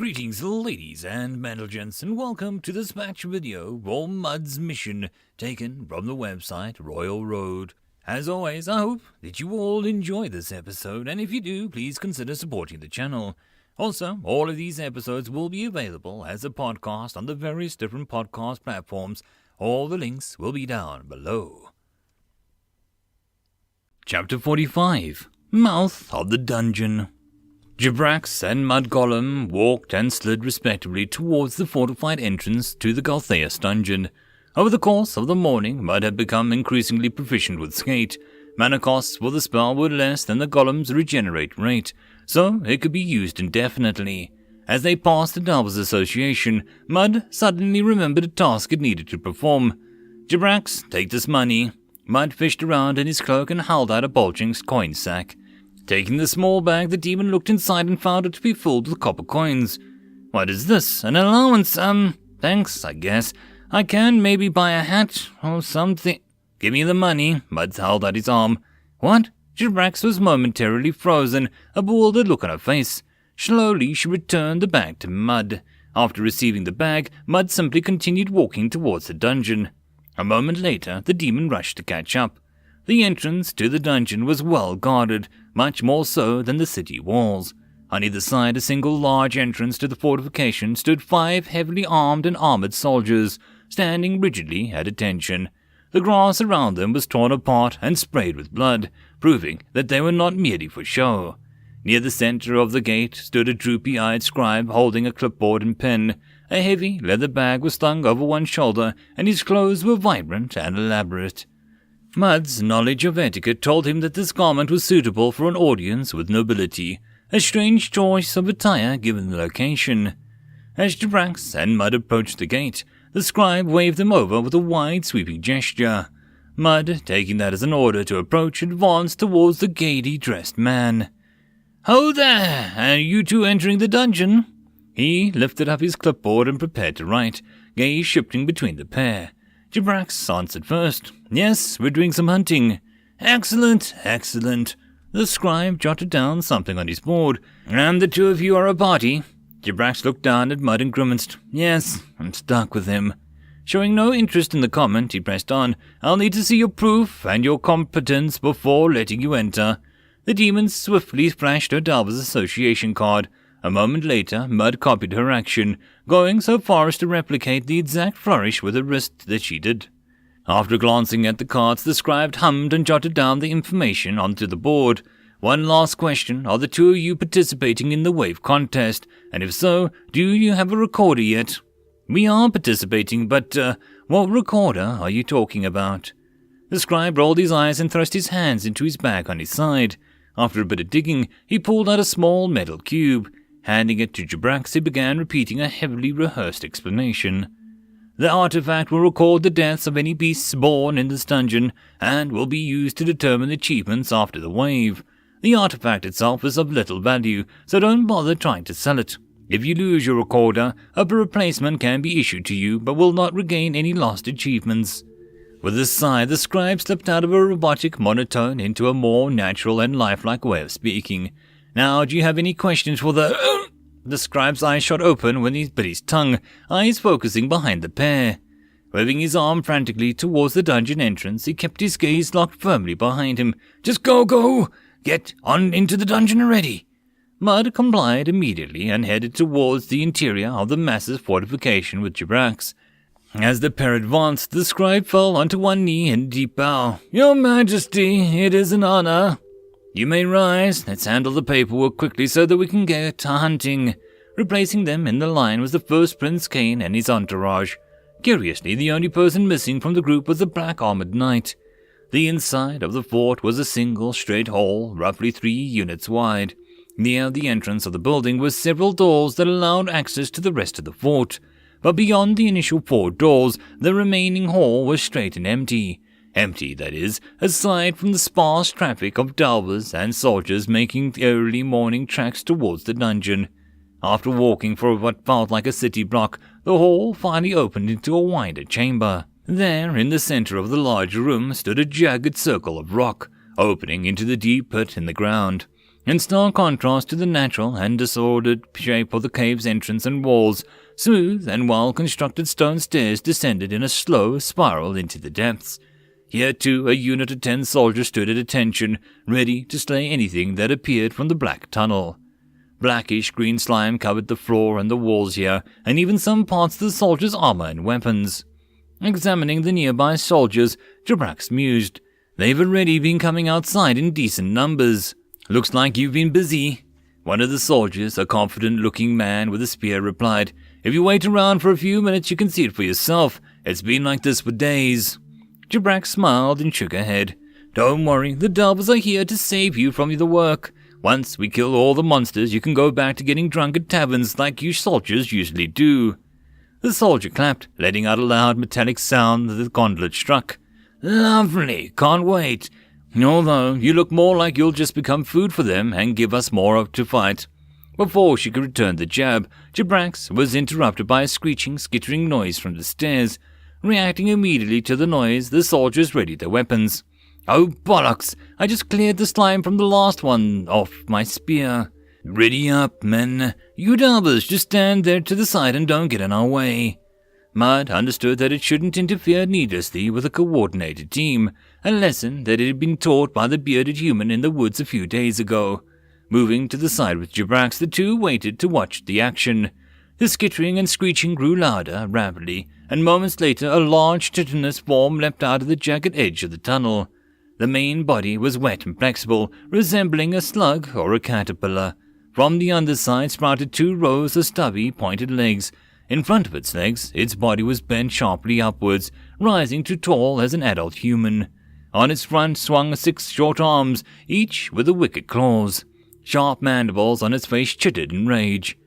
Greetings ladies and gents, and welcome to this match video for Mud's mission taken from the website Royal Road. As always, I hope that you all enjoy this episode, and if you do, please consider supporting the channel. Also, all of these episodes will be available as a podcast on the various different podcast platforms. All the links will be down below. Chapter 45, Mouth of the Dungeon. Jibrax and Mud Golem walked and slid respectively towards the fortified entrance to the Galtheus dungeon. Over the course of the morning, Mud had become increasingly proficient with Skate. Mana costs for the spell were less than the Golem's regenerate rate, so it could be used indefinitely. As they passed the Delvers Association, Mud suddenly remembered a task it needed to perform. Jibrax, take this money. Mud fished around in his cloak and held out a bulging coin sack. Taking the small bag, the demon looked inside and found it to be filled with copper coins. What is this? An allowance? Thanks, I guess. I can maybe buy a hat or something. Give me the money. Mud held out his arm. What? Jibrax was momentarily frozen, a bewildered look on her face. Slowly, she returned the bag to Mud. After receiving the bag, Mud simply continued walking towards the dungeon. A moment later, the demon rushed to catch up. The entrance to the dungeon was well guarded, much more so than the city walls. On either side, a single large entrance to the fortification stood 5 heavily armed and armored soldiers, standing rigidly at attention. The grass around them was torn apart and sprayed with blood, proving that they were not merely for show. Near the center of the gate stood a droopy-eyed scribe holding a clipboard and pen. A heavy leather bag was slung over one shoulder, and his clothes were vibrant and elaborate. Mud's knowledge of etiquette told him that this garment was suitable for an audience with nobility, a strange choice of attire given the location. As Jibrax and Mud approached the gate, the scribe waved them over with a wide sweeping gesture. Mud, taking that as an order to approach, advanced towards the gaily dressed man. "Ho there! Are you two entering the dungeon?" He lifted up his clipboard and prepared to write, gaze shifting between the pair. Jibrax answered first. "Yes, we're doing some hunting." "Excellent, excellent." The scribe jotted down something on his board. "And the two of you are a party?" Jibrax looked down at Mud and grimaced. "Yes, I'm stuck with him." Showing no interest in the comment, he pressed on. "I'll need to see your proof and your competence before letting you enter." The demon swiftly flashed her Delvers Association card. A moment later, Mud copied her action, going so far as to replicate the exact flourish with her wrist that she did. After glancing at the cards, the scribe hummed and jotted down the information onto the board. "One last question. Are the two of you participating in the wave contest? And if so, do you have a recorder yet?" "We are participating, but, what recorder are you talking about?" The scribe rolled his eyes and thrust his hands into his bag on his side. After a bit of digging, he pulled out a small metal cube. Handing it to Jibrax, he began repeating a heavily rehearsed explanation. "The artifact will record the deaths of any beasts born in this dungeon, and will be used to determine achievements after the wave. The artifact itself is of little value, so don't bother trying to sell it. If you lose your recorder, a replacement can be issued to you, but will not regain any lost achievements." With a sigh, the scribe slipped out of a robotic monotone into a more natural and lifelike way of speaking. "Now, do you have any questions for the—" The scribe's eyes shot open when he bit his tongue, eyes focusing behind the pair. Waving his arm frantically towards the dungeon entrance, he kept his gaze locked firmly behind him. "Just go! Get on into the dungeon already!" Mud complied immediately and headed towards the interior of the massive fortification with Jibrax. As the pair advanced, the scribe fell onto one knee in a deep bow. "Your Majesty, it is an honor." "You may rise. Let's handle the paperwork quickly so that we can get to hunting." Replacing them in the line was the first Prince Kane and his entourage. Curiously, the only person missing from the group was the black-armored knight. The inside of the fort was a single straight hall, roughly 3 units wide. Near the entrance of the building were several doors that allowed access to the rest of the fort. But beyond the initial 4 doors, the remaining hall was straight and empty. Empty, that is, aside from the sparse traffic of delvers and soldiers making the early morning tracks towards the dungeon. After walking for what felt like a city block, the hall finally opened into a wider chamber. There, in the center of the large room, stood a jagged circle of rock, opening into the deep pit in the ground. in stark contrast to the natural and disordered shape of the cave's entrance and walls. Smooth and well-constructed stone stairs descended in a slow spiral into the depths. Here, too, a unit of 10 soldiers stood at attention, ready to slay anything that appeared from the black tunnel. Blackish green slime covered the floor and the walls here, and even some parts of the soldiers' armor and weapons. Examining the nearby soldiers, Jibrax mused. They've already been coming outside in decent numbers. Looks like you've been busy. One of the soldiers, a confident-looking man with a spear, replied. If you wait around for a few minutes, you can see it for yourself. It's been like this for days. Jibrax smiled and shook her head. Don't worry, the Delvers are here to save you from the work. Once we kill all the monsters, you can go back to getting drunk at taverns like you soldiers usually do. The soldier clapped, letting out a loud metallic sound that the gauntlet struck. Lovely, can't wait. Although you look more like you'll just become food for them and give us more to fight. Before she could return the jab, Jibrax was interrupted by a screeching, skittering noise from the stairs. Reacting immediately to the noise, the soldiers readied their weapons. Oh, bollocks! I just cleared the slime from the last one off my spear. Ready up, men. You Delvers, just stand there to the side and don't get in our way. Mud understood that it shouldn't interfere needlessly with a coordinated team, a lesson that it had been taught by the bearded human in the woods a few days ago. Moving to the side with Jibrax, the two waited to watch the action. The skittering and screeching grew louder rapidly, and moments later a large chitinous form leapt out of the jagged edge of the tunnel. The main body was wet and flexible, resembling a slug or a caterpillar. From the underside sprouted 2 rows of stubby, pointed legs. In front of its legs, its body was bent sharply upwards, rising to tall as an adult human. On its front swung 6 short arms, each with wicked claws. Sharp mandibles on its face chittered in rage.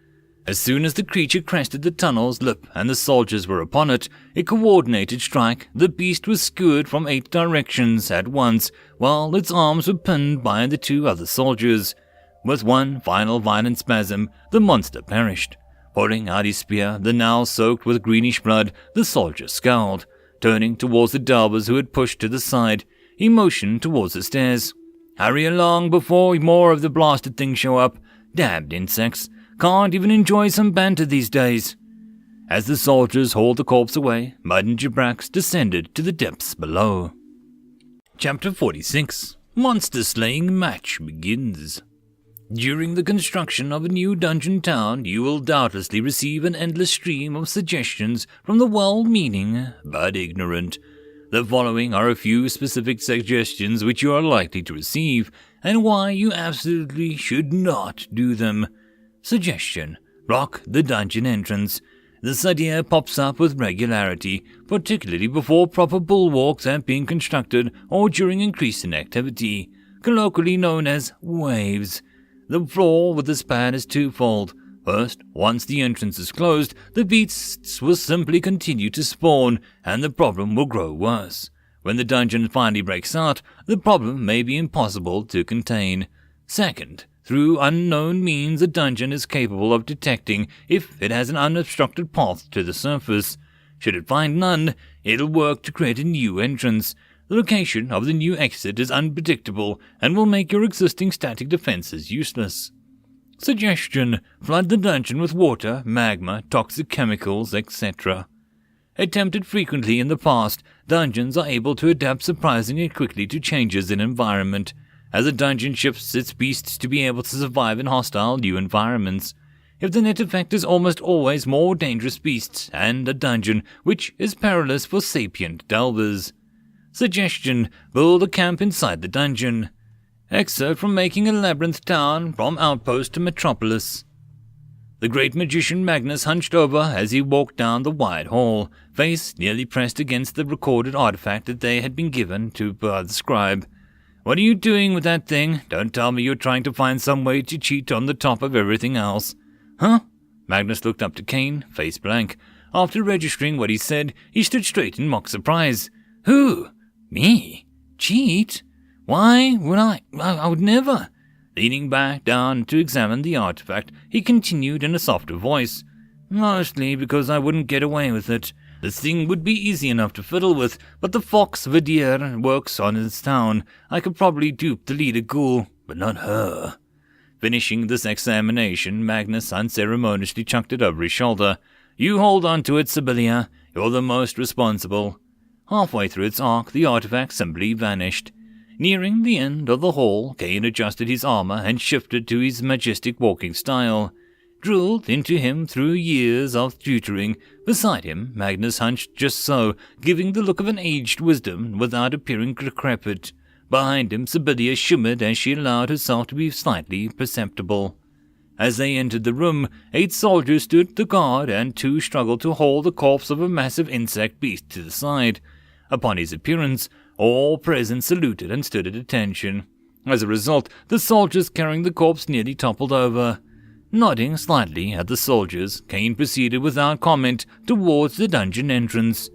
As soon as the creature crested the tunnel's lip and the soldiers were upon it, a coordinated strike, the beast was skewered from 8 directions at once, while its arms were pinned by the 2 other soldiers. With one final violent spasm, the monster perished. Pulling out his spear, the now soaked with greenish blood, the soldier scowled. Turning towards the Delvers who had pushed to the side, he motioned towards the stairs. Hurry along before more of the blasted things show up. Damned insects. Can't even enjoy some banter these days. As the soldiers hauled the corpse away, Mud and Jibrax descended to the depths below. Chapter 46. Monster Slaying Match begins. During the construction of a new dungeon town, you will doubtlessly receive an endless stream of suggestions from the well-meaning but ignorant. The following are a few specific suggestions which you are likely to receive, and why you absolutely should not do them. Suggestion: block the dungeon entrance. This idea pops up with regularity, particularly before proper bulwarks have been constructed or during increasing activity, colloquially known as waves. The flaw with this plan is twofold. First, once the entrance is closed, the beasts will simply continue to spawn, and the problem will grow worse. When the dungeon finally breaks out, the problem may be impossible to contain. Second, through unknown means, a dungeon is capable of detecting if it has an unobstructed path to the surface. Should it find none, it'll work to create a new entrance. The location of the new exit is unpredictable and will make your existing static defenses useless. Suggestion: flood the dungeon with water, magma, toxic chemicals, etc. Attempted frequently in the past, dungeons are able to adapt surprisingly quickly to changes in environment, as a dungeon shifts its beasts to be able to survive in hostile new environments. If the net effect is almost always more dangerous beasts and a dungeon, which is perilous for sapient delvers. Suggestion: build a camp inside the dungeon. Excerpt from Making a Labyrinth Town, from Outpost to Metropolis. The great magician Magnus hunched over as he walked down the wide hall, face nearly pressed against the recorded artifact that they had been given to by the scribe. What are you doing with that thing? Don't tell me you're trying to find some way to cheat on the top of everything else. Huh? Magnus looked up to Kane, face blank. After registering what he said, he stood straight in mock surprise. Who? Me? Cheat? Why would I would never. Leaning back down to examine the artifact, he continued in a softer voice. Mostly because I wouldn't get away with it. This thing would be easy enough to fiddle with, but the fox Vidir works on its town. I could probably dupe the leader ghoul, but not her. Finishing this examination, Magnus unceremoniously chucked it over his shoulder. "You hold on to it, Sibylla. You're the most responsible." Halfway through its arc, the artifact simply vanished. Nearing the end of the hall, Kane adjusted his armor and shifted to his majestic walking style. Drilled into him through years of tutoring, beside him, Magnus hunched just so, giving the look of an aged wisdom without appearing decrepit. Behind him, Sibylla shimmered as she allowed herself to be slightly perceptible. As they entered the room, 8 soldiers stood to guard and 2 struggled to haul the corpse of a massive insect beast to the side. Upon his appearance, all present saluted and stood at attention. As a result, the soldiers carrying the corpse nearly toppled over. Nodding slightly at the soldiers, Kane proceeded without comment towards the dungeon entrance.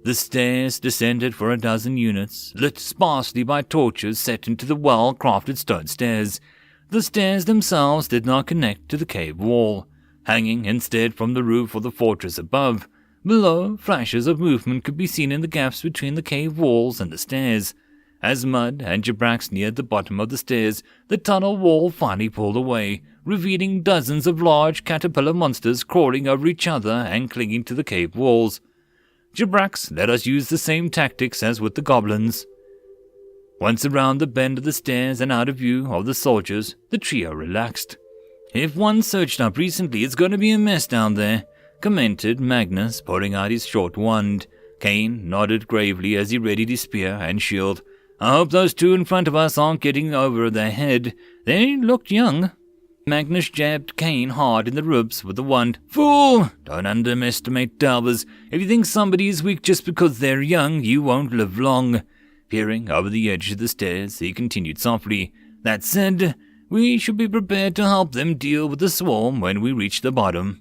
The stairs descended for a dozen units, lit sparsely by torches set into the well-crafted stone stairs. The stairs themselves did not connect to the cave wall, hanging instead from the roof of the fortress above. Below, flashes of movement could be seen in the gaps between the cave walls and the stairs. As Mud and Jibrax neared the bottom of the stairs, the tunnel wall finally pulled away, revealing dozens of large caterpillar monsters crawling over each other and clinging to the cave walls. Jibrax let us use the same tactics as with the goblins. Once around the bend of the stairs and out of view of the soldiers, the trio relaxed. "If one searched up recently, it's going to be a mess down there," commented Magnus, pulling out his short wand. Kane nodded gravely as he readied his spear and shield. "I hope those 2 in front of us aren't getting over their head. They looked young." Magnus jabbed Kane hard in the ribs with the wand. "Fool! Don't underestimate Dalbers. If you think somebody is weak just because they're young, you won't live long." Peering over the edge of the stairs, he continued softly. "That said, we should be prepared to help them deal with the swarm when we reach the bottom."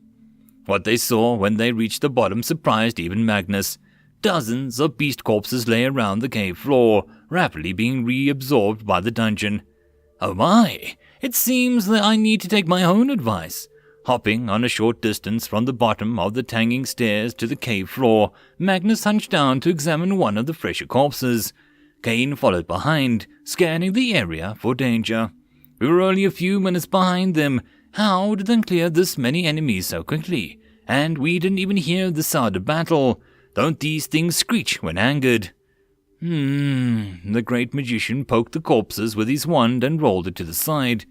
What they saw when they reached the bottom surprised even Magnus. Dozens of beast corpses lay around the cave floor, rapidly being reabsorbed by the dungeon. "Oh my! It seems that I need to take my own advice." Hopping on a short distance from the bottom of the tanging stairs to the cave floor, Magnus hunched down to examine one of the fresher corpses. Kane followed behind, scanning the area for danger. We were only a few minutes behind them. How did they clear this many enemies so quickly? And we didn't even hear the sound of battle. Don't these things screech when angered? The great magician poked the corpses with his wand and rolled it to the side.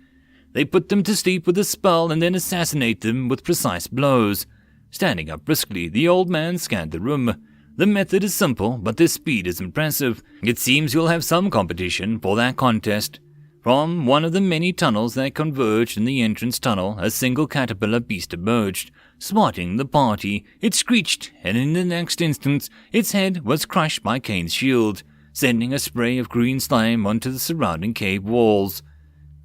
They put them to sleep with a spell and then assassinate them with precise blows. Standing up briskly, the old man scanned the room. The method is simple, but their speed is impressive. It seems you'll have some competition for that contest. From one of the many tunnels that converged in the entrance tunnel, a single caterpillar beast emerged. Spotting the party, it screeched, and in the next instant, its head was crushed by Kane's shield, sending a spray of green slime onto the surrounding cave walls.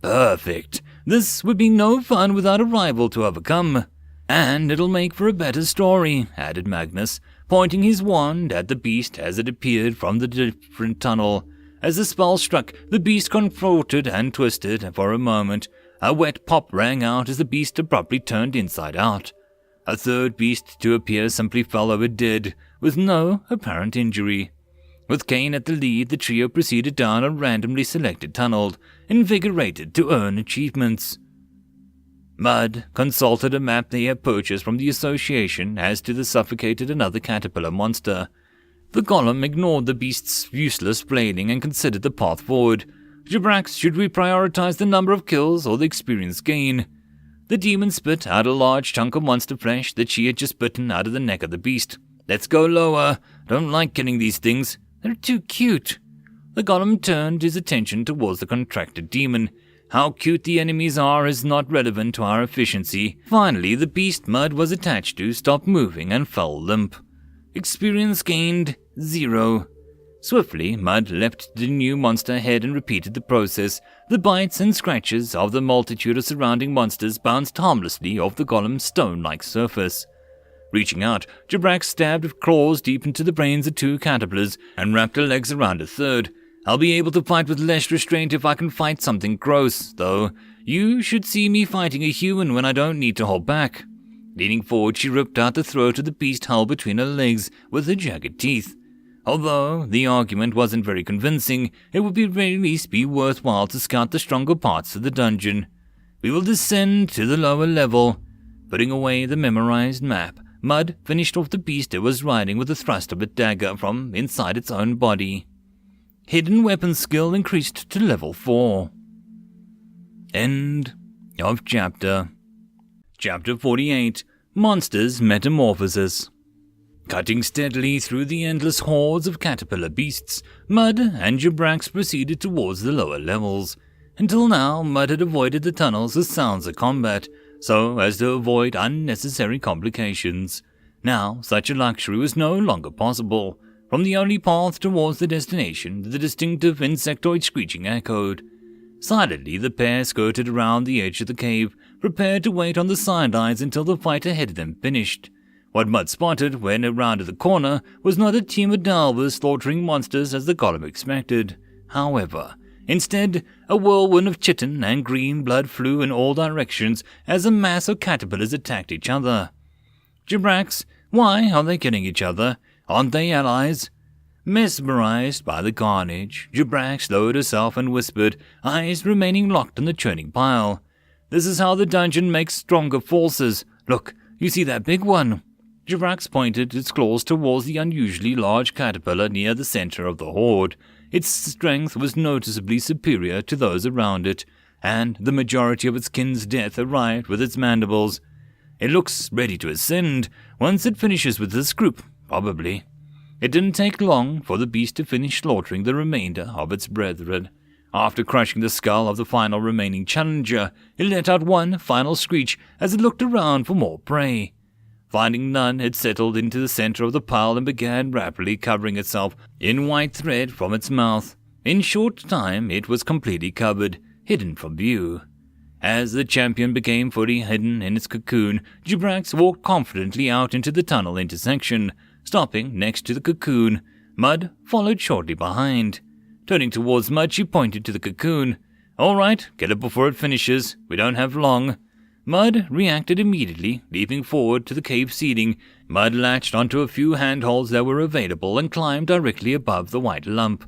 Perfect. This would be no fun without a rival to overcome. And it'll make for a better story, added Magnus, pointing his wand at the beast as it appeared from the different tunnel. As the spell struck, the beast contorted and twisted for a moment. A wet pop rang out as the beast abruptly turned inside out. A third beast to appear simply fell over dead, with no apparent injury. With Kane at the lead, the trio proceeded down a randomly selected tunnel, invigorated to earn achievements. Mud consulted a map they had purchased from the association as to the suffocated another caterpillar monster. The golem ignored the beast's useless flailing and considered the path forward. Jibrax, should we prioritize the number of kills or the experience gain? The demon spit out a large chunk of monster flesh that she had just bitten out of the neck of the beast. Let's go lower. Don't like killing these things. They're too cute. The golem turned his attention towards the contracted demon. How cute the enemies are is not relevant to our efficiency. Finally, the beast Mud was attached to stopped moving and fell limp. Experience gained 0. Swiftly, Mud leapt the new monster head and repeated the process. The bites and scratches of the multitude of surrounding monsters bounced harmlessly off the golem's stone-like surface. Reaching out, Jibrax stabbed claws deep into the brains of 2 caterpillars and wrapped her legs around a third. I'll be able to fight with less restraint if I can fight something gross, though. You should see me fighting a human when I don't need to hold back. Leaning forward, she ripped out the throat of the beast held between her legs with her jagged teeth. Although the argument wasn't very convincing, it would at very least be worthwhile to scout the stronger parts of the dungeon. We will descend to the lower level." Putting away the memorized map, Mud finished off the beast it was riding with a thrust of a dagger from inside its own body. Hidden weapon skill increased to level 4. End of chapter. Chapter 48. Monsters Metamorphosis. Cutting steadily through the endless hordes of caterpillar beasts, Mud and Jibrax proceeded towards the lower levels. Until now, Mud had avoided the tunnels as sounds of combat, so as to avoid unnecessary complications. Now, such a luxury was no longer possible. From the only path towards the destination, the distinctive insectoid screeching echoed. Silently, the pair skirted around the edge of the cave, prepared to wait on the sidelines until the fight ahead of them finished. What Mud spotted when it rounded the corner was not a team of delvers slaughtering monsters as the golem expected. However, instead, a whirlwind of chitin and green blood flew in all directions as a mass of caterpillars attacked each other. "Jibrax, why are they killing each other? Aren't they allies?" Mesmerized by the carnage, Jibrax lowered herself and whispered, eyes remaining locked on the churning pile. "This is how the dungeon makes stronger forces. Look, you see that big one?" Jibrax pointed its claws towards the unusually large caterpillar near the center of the horde. Its strength was noticeably superior to those around it, and the majority of its kin's death arrived with its mandibles. "It looks ready to ascend once it finishes with this group, probably." It didn't take long for the beast to finish slaughtering the remainder of its brethren. After crushing the skull of the final remaining challenger, it let out one final screech as it looked around for more prey. Finding none, it settled into the center of the pile and began rapidly covering itself in white thread from its mouth. In short time, it was completely covered, hidden from view. As the champion became fully hidden in its cocoon, Jibrax walked confidently out into the tunnel intersection, stopping next to the cocoon. Mud followed shortly behind. Turning towards Mud, she pointed to the cocoon. "All right, get it before it finishes. We don't have long." Mud reacted immediately, leaping forward to the cave ceiling. Mud latched onto a few handholds that were available and climbed directly above the white lump.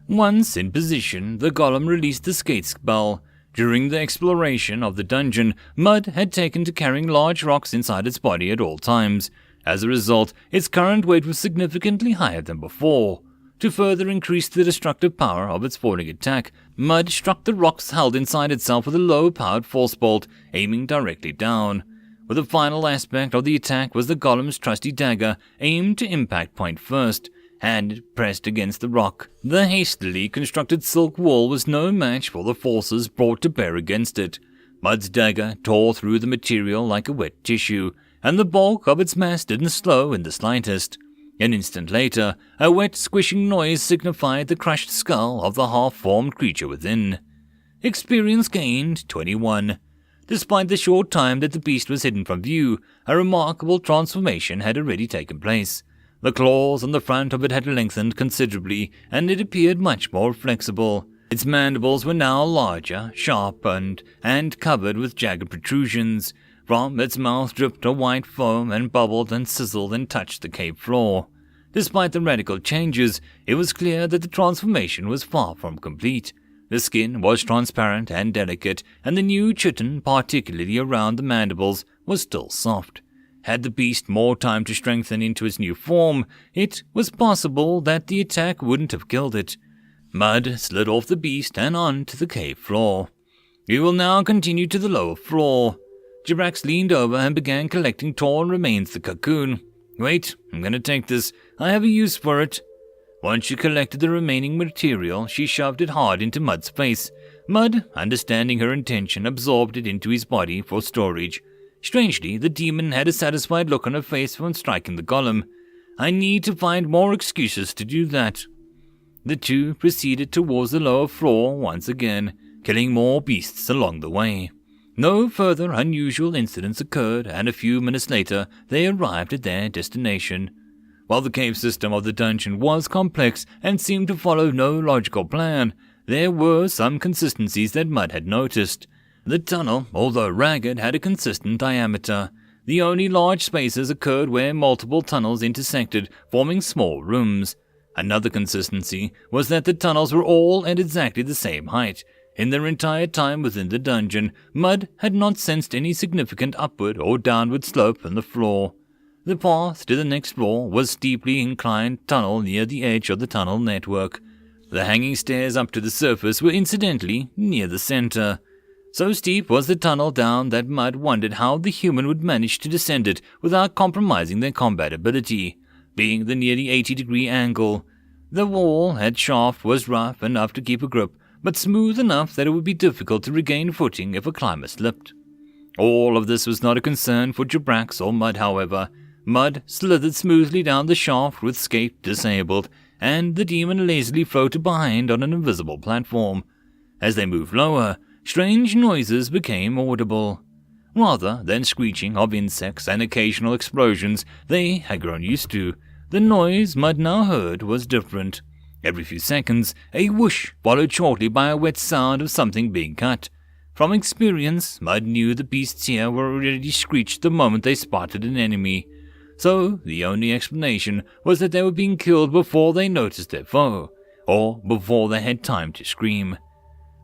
Once in position, the golem released the skate spell. During the exploration of the dungeon, Mud had taken to carrying large rocks inside its body at all times. As a result, its current weight was significantly higher than before. To further increase the destructive power of its falling attack, Mud struck the rocks held inside itself with a low-powered force bolt, aiming directly down. With the final aspect of the attack was the golem's trusty dagger, aimed to impact point first, and pressed against the rock. The hastily constructed silk wall was no match for the forces brought to bear against it. Mud's dagger tore through the material like a wet tissue, and the bulk of its mass didn't slow in the slightest. An instant later, a wet, squishing noise signified the crushed skull of the half-formed creature within. Experience gained 21. Despite the short time that the beast was hidden from view, a remarkable transformation had already taken place. The claws on the front of it had lengthened considerably, and it appeared much more flexible. Its mandibles were now larger, sharpened, and covered with jagged protrusions. From its mouth dripped a white foam and bubbled and sizzled and touched the cave floor. Despite the radical changes, it was clear that the transformation was far from complete. The skin was transparent and delicate, and the new chitin, particularly around the mandibles, was still soft. Had the beast more time to strengthen into its new form, it was possible that the attack wouldn't have killed it. Mud slid off the beast and onto the cave floor. We will now continue to the lower floor. Jibrax leaned over and began collecting torn remains of the cocoon. "Wait, I'm going to take this. I have a use for it." Once she collected the remaining material, she shoved it hard into Mud's face. Mud, understanding her intention, absorbed it into his body for storage. Strangely, the demon had a satisfied look on her face from striking the golem. "I need to find more excuses to do that." The two proceeded towards the lower floor once again, killing more beasts along the way. No further unusual incidents occurred, and a few minutes later they arrived at their destination. While the cave system of the dungeon was complex and seemed to follow no logical plan, there were some consistencies that Mud had noticed. The tunnel, although ragged, had a consistent diameter. The only large spaces occurred where multiple tunnels intersected, forming small rooms. Another consistency was that the tunnels were all at exactly the same height. In their entire time within the dungeon, Mud had not sensed any significant upward or downward slope on the floor. The path to the next floor was a steeply inclined tunnel near the edge of the tunnel network. The hanging stairs up to the surface were incidentally near the center. So steep was the tunnel down that Mud wondered how the human would manage to descend it without compromising their combat ability, being the nearly 80-degree angle. The wall head shaft was rough enough to keep a grip, but smooth enough that it would be difficult to regain footing if a climber slipped. All of this was not a concern for Jibrax or Mud, however. Mud slithered smoothly down the shaft with escape disabled, and the demon lazily floated behind on an invisible platform. As they moved lower, strange noises became audible. Rather than screeching of insects and occasional explosions they had grown used to, the noise Mud now heard was different. Every few seconds, a whoosh followed shortly by a wet sound of something being cut. From experience, Mud knew the beasts here were already screeched the moment they spotted an enemy. So the only explanation was that they were being killed before they noticed their foe, or before they had time to scream.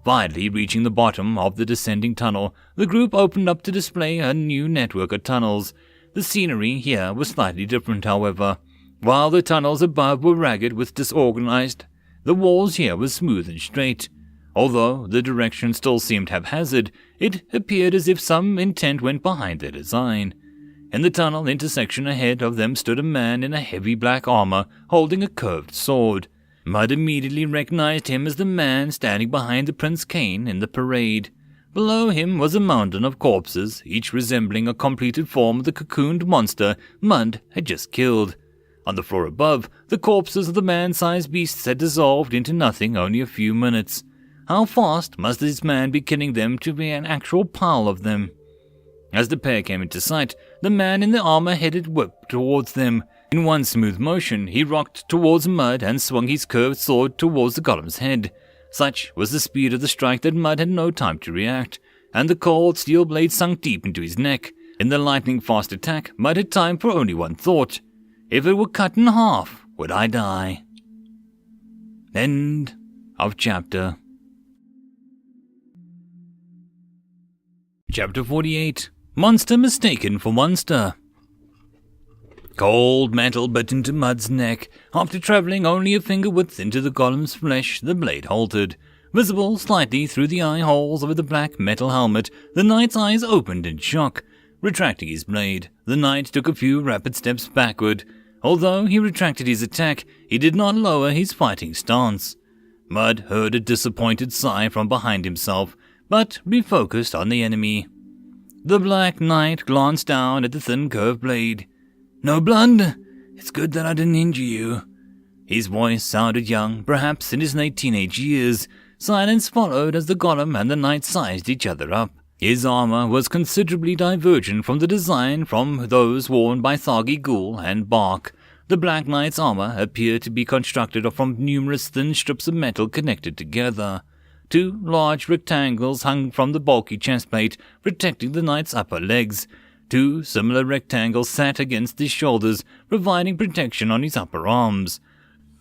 Finally reaching the bottom of the descending tunnel, the group opened up to display a new network of tunnels. The scenery here was slightly different, however. While the tunnels above were ragged with disorganized, the walls here were smooth and straight. Although the direction still seemed haphazard, it appeared as if some intent went behind their design. In the tunnel intersection ahead of them stood a man in a heavy black armor holding a curved sword. Mud immediately recognized him as the man standing behind the Prince Cain in the parade. Below him was a mountain of corpses, each resembling a completed form of the cocooned monster Mud had just killed. On the floor above, the corpses of the man-sized beasts had dissolved into nothing only a few minutes. How fast must this man be killing them to be an actual pile of them? As the pair came into sight, the man in the armor headed whip towards them. In one smooth motion, he rocked towards Mud and swung his curved sword towards the golem's head. Such was the speed of the strike that Mud had no time to react, and the cold steel blade sunk deep into his neck. In the lightning-fast attack, Mud had time for only one thought. If it were cut in half, would I die? End of chapter. Chapter 48. Monster mistaken for monster. Cold metal bit into Mud's neck. After travelling only a finger width into the golem's flesh, the blade halted. Visible slightly through the eye holes of the black metal helmet, the knight's eyes opened in shock. Retracting his blade, the knight took a few rapid steps backward. Although he retracted his attack, he did not lower his fighting stance. Mud heard a disappointed sigh from behind himself, but refocused on the enemy. The Black Knight glanced down at the thin curved blade. "No blood? It's good that I didn't injure you." His voice sounded young, perhaps in his late teenage years. Silence followed as the golem and the knight sized each other up. His armor was considerably divergent from the design from those worn by Thagi Ghoul and Bark. The Black Knight's armor appeared to be constructed from numerous thin strips of metal connected together. 2 large rectangles hung from the bulky chestplate, protecting the knight's upper legs. 2 similar rectangles sat against his shoulders, providing protection on his upper arms.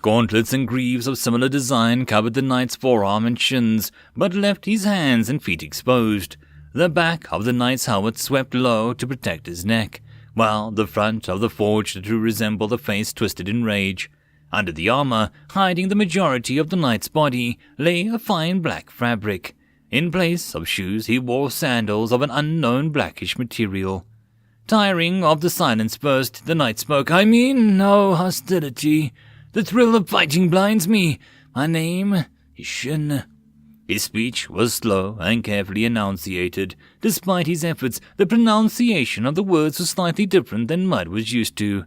Gauntlets and greaves of similar design covered the knight's forearm and shins, but left his hands and feet exposed. The back of the knight's helmet swept low to protect his neck, while the front of the forged to resemble the face twisted in rage. Under the armor, hiding the majority of the knight's body, lay a fine black fabric. In place of shoes, he wore sandals of an unknown blackish material. Tiring of the silence first, the knight spoke. "I mean no hostility. The thrill of fighting blinds me. My name is Shin." His speech was slow and carefully enunciated. Despite his efforts, the pronunciation of the words was slightly different than Mud was used to.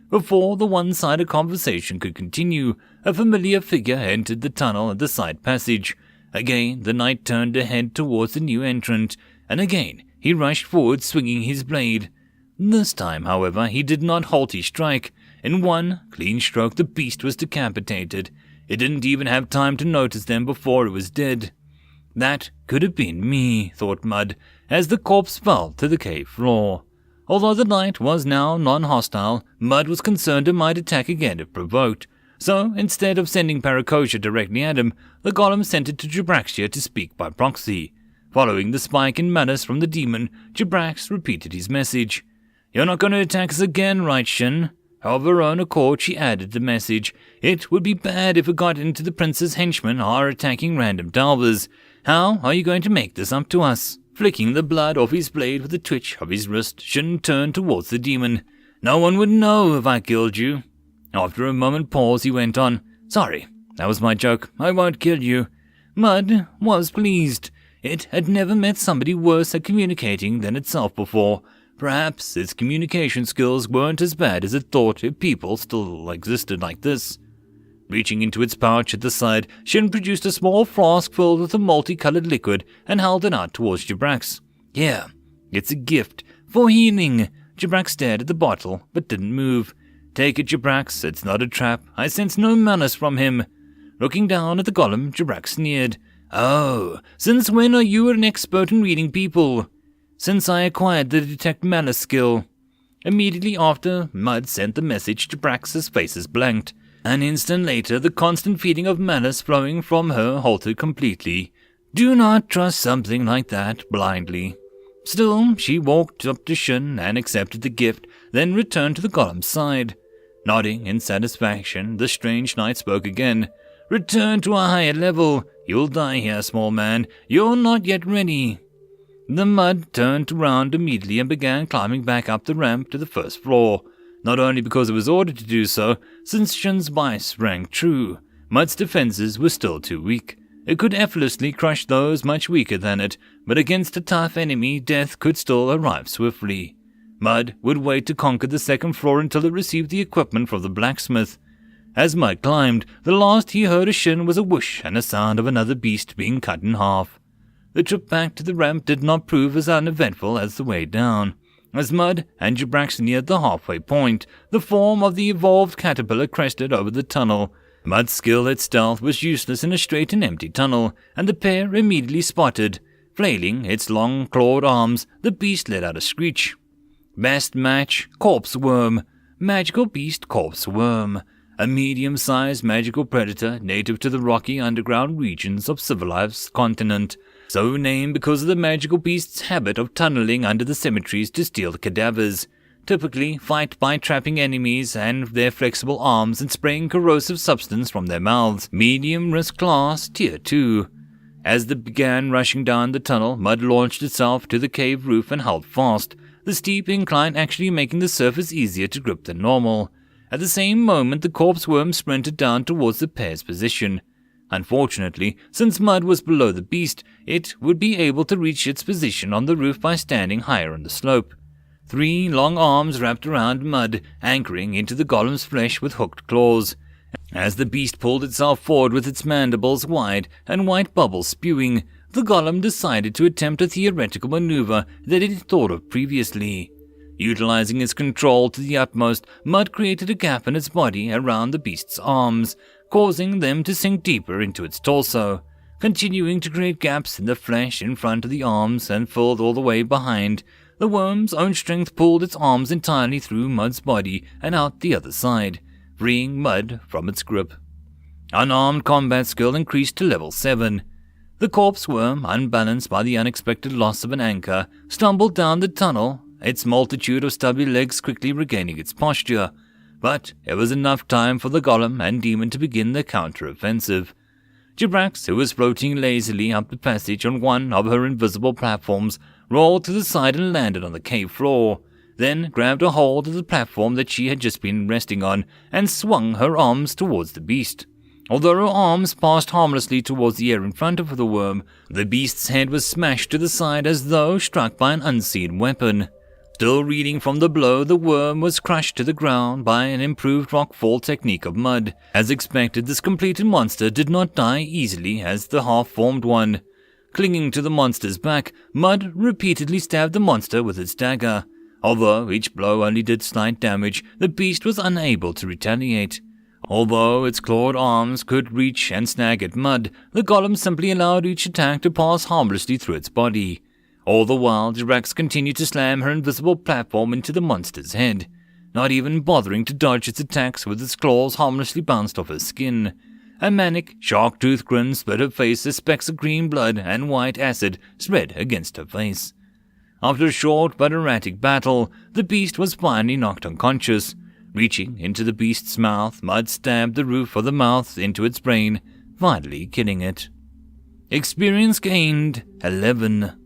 Before the one-sided conversation could continue, a familiar figure entered the tunnel at the side passage. Again, the knight turned to head towards the new entrant, and again he rushed forward swinging his blade. This time, however, he did not halt his strike. In one clean stroke, the beast was decapitated. It didn't even have time to notice them before it was dead. That could have been me, thought Mud, as the corpse fell to the cave floor. Although the knight was now non-hostile, Mud was concerned it might attack again if provoked. So, instead of sending Parakosia directly at him, the golem sent it to Jabraxia to speak by proxy. Following the spike in malice from the demon, Jabrax repeated his message. "You're not going to attack us again, right, Shin?" Of her own accord, she added the message. "It would be bad if it got into the prince's henchmen are attacking random delvers. How are you going to make this up to us?" Flicking the blood off his blade with a twitch of his wrist, Shin turned towards the demon. "No one would know if I killed you." After a moment's pause, he went on. "Sorry, that was my joke. I won't kill you." Mud was pleased. It had never met somebody worse at communicating than itself before. Perhaps its communication skills weren't as bad as it thought if people still existed like this. Reaching into its pouch at the side, Shin produced a small flask filled with a multicolored liquid and held it out towards Jabrax. "Here, it's a gift. For healing." Jabrax stared at the bottle, but didn't move. "Take it, Jabrax. It's not a trap. I sense no malice from him." Looking down at the golem, Jabrax sneered. "Oh, since when are you an expert in reading people?" "Since I acquired the detect malice skill." Immediately after Mud sent the message, Jabrax's faces blanked. An instant later, the constant feeding of malice flowing from her halted completely. Do not trust something like that blindly. Still, she walked up to Shin and accepted the gift, then returned to the golem's side. Nodding in satisfaction, the strange knight spoke again. "Return to a higher level. You'll die here, small man. You're not yet ready." The Mud turned around immediately and began climbing back up the ramp to the first floor. Not only because it was ordered to do so, since Shin's advice rang true. Mud's defenses were still too weak. It could effortlessly crush those much weaker than it, but against a tough enemy, death could still arrive swiftly. Mud would wait to conquer the second floor until it received the equipment from the blacksmith. As Mud climbed, the last he heard of Shin was a whoosh and a sound of another beast being cut in half. The trip back to the ramp did not prove as uneventful as the way down. As Mud and Jabrax neared the halfway point, the form of the evolved caterpillar crested over the tunnel. Mud's skill at stealth was useless in a straight and empty tunnel, and the pair immediately spotted. Flailing its long clawed arms, the beast let out a screech. Best match, corpse worm. Magical beast corpse worm. A medium-sized magical predator native to the rocky underground regions of civilized continent. So named because of the magical beast's habit of tunneling under the cemeteries to steal cadavers. Typically fight by trapping enemies and their flexible arms and spraying corrosive substance from their mouths. Medium risk class, tier 2. As they began rushing down the tunnel, Mud launched itself to the cave roof and held fast, the steep incline actually making the surface easier to grip than normal. At the same moment, the corpse worm sprinted down towards the pair's position. Unfortunately, since Mud was below the beast, it would be able to reach its position on the roof by standing higher on the slope. 3 long arms wrapped around Mud, anchoring into the golem's flesh with hooked claws. As the beast pulled itself forward with its mandibles wide and white bubbles spewing, the golem decided to attempt a theoretical maneuver that it had thought of previously. Utilizing its control to the utmost, Mud created a gap in its body around the beast's arms, causing them to sink deeper into its torso, continuing to create gaps in the flesh in front of the arms and filled all the way behind. The worm's own strength pulled its arms entirely through Mud's body and out the other side, freeing Mud from its grip. Unarmed combat skill increased to level 7. The corpse worm, unbalanced by the unexpected loss of an anchor, stumbled down the tunnel, its multitude of stubby legs quickly regaining its posture. But it was enough time for the golem and demon to begin their counter-offensive. Jabrax, who was floating lazily up the passage on one of her invisible platforms, rolled to the side and landed on the cave floor, then grabbed a hold of the platform that she had just been resting on and swung her arms towards the beast. Although her arms passed harmlessly towards the air in front of the worm, the beast's head was smashed to the side as though struck by an unseen weapon. Still reeling from the blow, the worm was crushed to the ground by an improved rockfall technique of Mud. As expected, this completed monster did not die easily as the half-formed one. Clinging to the monster's back, Mud repeatedly stabbed the monster with its dagger. Although each blow only did slight damage, the beast was unable to retaliate. Although its clawed arms could reach and snag at Mud, the golem simply allowed each attack to pass harmlessly through its body. All the while, Jabrax continued to slam her invisible platform into the monster's head. not even bothering to dodge its attacks with its claws harmlessly bounced off her skin. A manic, shark-toothed grin split her face as specks of green blood and white acid spread against her face. After a short but erratic battle, the beast was finally knocked unconscious. Reaching into the beast's mouth, Mud stabbed the roof of the mouth into its brain, finally killing it. Experience gained 11.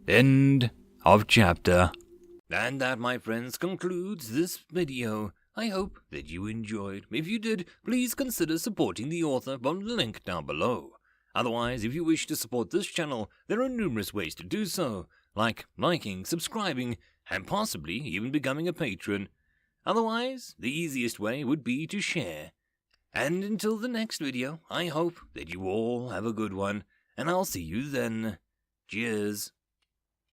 End of chapter. And that, my friends, concludes this video. I hope that you enjoyed. If you did, please consider supporting the author from the link down below. Otherwise, if you wish to support this channel, there are numerous ways to do so, like liking, subscribing, and possibly even becoming a patron. Otherwise, the easiest way would be to share. And until the next video, I hope that you all have a good one, and I'll see you then. Cheers.